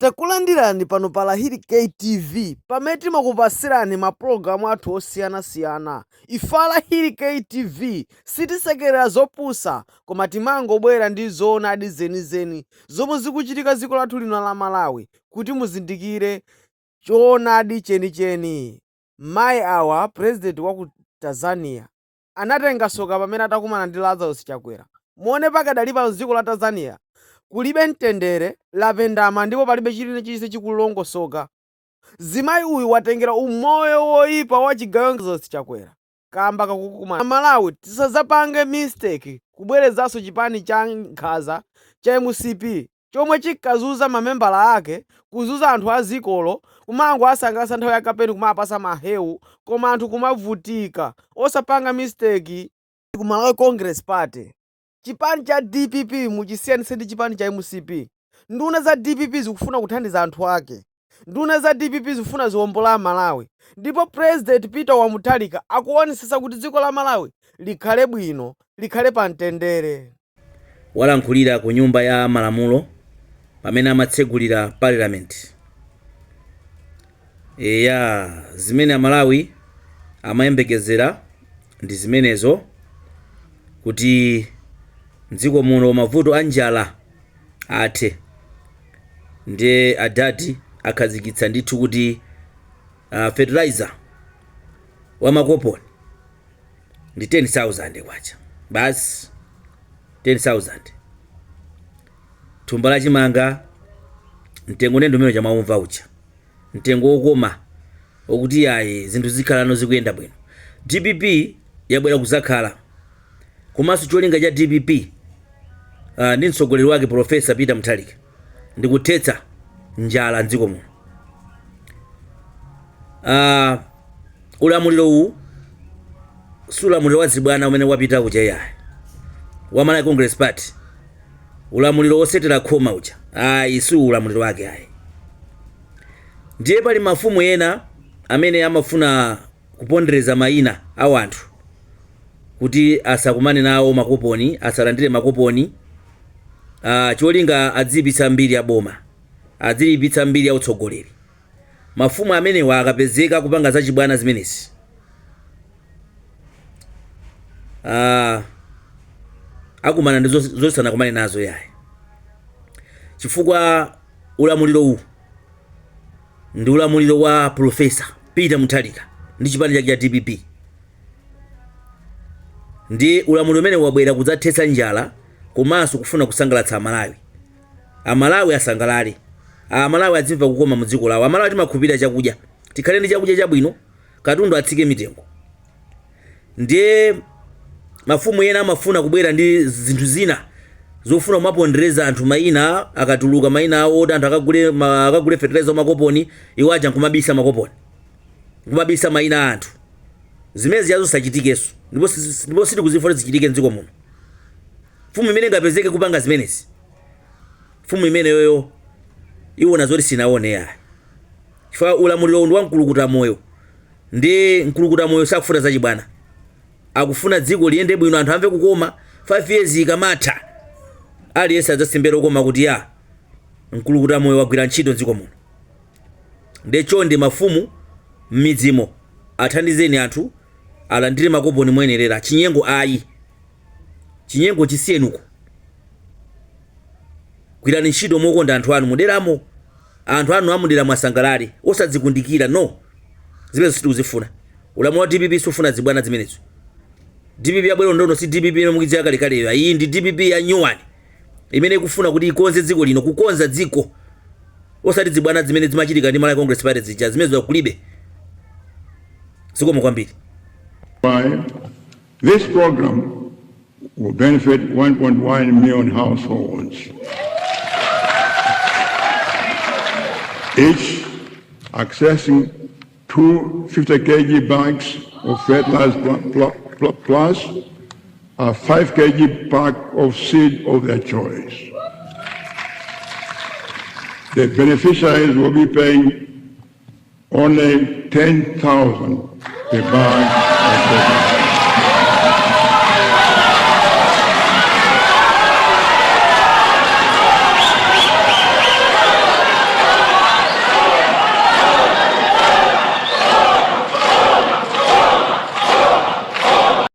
Takulandirani pano pala hili KTV pamene timakupasirani mapulogalamu athu osiyana-siyana. Ifala hili KTV sitisekerera zopusa koma timangobwera ndi zoonadi zenizeni zomwe zikuchitika dziko lathu lino la Malawi kuti muzindikire choonadi chenicheni. Mayi awa president wa ku Tanzania anatenga soka pamene atakumana ndi Lazarus Chakwera. Muone pakadali pa dziko la Tanzania kulibe mtendere, lapendama ndipo palibe chilichonse chikulongosoka. Zimayi uyu watengera umoyo woyipa wa chigawenga Lazarus Chakwera kamba kakukumana Malawi. Tisazapange mistake kubwerezanso chipani cha nkhaza cha MCP chomwe chikazuza mamembala ake, kuzuza anthu a zikolo, kumango asangasa nthawi ya kapeni kumapasa mahewu koma anthu kumavutika. Osapanga mistake ku Malawi Congress Party. Chipani cha DPP muchisiyanitse ndi chipani cha MCP. Nduna za DPP zikufuna kuthandiza anthu ake. Nduna za DPP zikufuna ziwombola Malawi. Ndipo President Peter Muthalika akuonetsa kuti dziko la Malawi likhale bwino, likhale pa mtendere. Walankhulira ku nyumba ya malamulo pamene amatsegulira parliament. Zimene Malawi amayembekezera ndi zimenezo kuti dziko muno mavuto anjala athe ndi adati akhazikitsa ndithu kuti fertilizer wa makoponi ndi 10,000 kwacha basi 10,000. Thumba la chimanga mtengo nendo meno chamaumva ucha mtengo wokoma okuti yayi zinthu zikhalano zikuyenda bwino. DPP yabwera kuzakhala komanso cholinga cha DPP ndi mtsogoleri wake Profesa Peter Muthalika ndikuthetsa njala mdziko muno. Ulamuliro uwu sulamuliro wa zibwana umene wapita kuja yayi wa Malawi Congress Party, ulamuliro wosetera khoma uja isu ulamuliro wake ayi. Ndiye pali mafumu ena amene amafuna kupondereza mayina a anthu kuti asakumane nawo makoponi, asalandire makoponi. Cholinga adzibitsa mbiri ya boma, adzibitsa mbiri ya utsogoleri. Mafumu amene akapezeka kupanga za chibwana zimenezi akumana ndi zosana kumane nazo yayi, chifukwa ulamuliro uwu ndi ulamuliro wa Profesa Peter Muthalika ndi chipani chake cha DPP. Ndi ulamuliro umene wabwera kudzathetsa njala komanso kufuna kusangalatsa Amalawi. Amalawi asangalale, Amalawi adzimva kukoma mu dziko lawo. Amalawi timakhupira chakudya, tikhale ndi chakudya chabwino, katundu atsike mitengo. Ndiye mafumu ena amafuna kubwera ndi zinthu zina zofuna kumapondereza anthu mayina, akatuluka mayina awo anthu akagule fertilizer makoponi, iwo aja nkumabisa makoponi, kumabisa mayina a anthu. Zimezi yazo sachitikeso, ndipo siti kuzifuna zichitike mdziko muno. Fumu imene ngapezeke kupanga zimenezi, fumu imene yoyo iwona zoti sinaone yayi. Chifukwa ulamuliro ndi wa mkulukuta moyo, ndi mkulukuta moyo sakufuna zachibwana, akufuna dziko liyende bwino, anthu amve kukoma. 5 years ikamatha aliyense adzasembera kukoma kuti mkulukuta moyo wagwira ntchito dziko muno. Ndecho ndi mafumu m'midzimo athandizeni anthu alandire makoponi moyenerera. Chinyengo ayi, chinyengo chisiyenuko, gwirani ntchito mokonda anthu anu muderamo, anthu anu amudera mwasangalale osadzikundikira. No, zimenezo sitikuzifuna. Ulamuliro wa DPP sufuna zibwana zimenezo. DPP yabwero ndono si DPP ino mukidzaka kalekaleyo. Iyi ndi DPP ya nyuwani imene ikufuna kuti ikonze dziko lino, kukonza dziko, osati zibwana zimene zimachitika ndi Malawi Congress Party zija zimenezo kulibe. Zikomo kwambiri. This program will benefit 1.1 million households, each accessing 250 kg bags of fertilizer plus a 5 kg pack of seed of their choice. The beneficiaries will be paying only 10,000 per bag of fertilizer.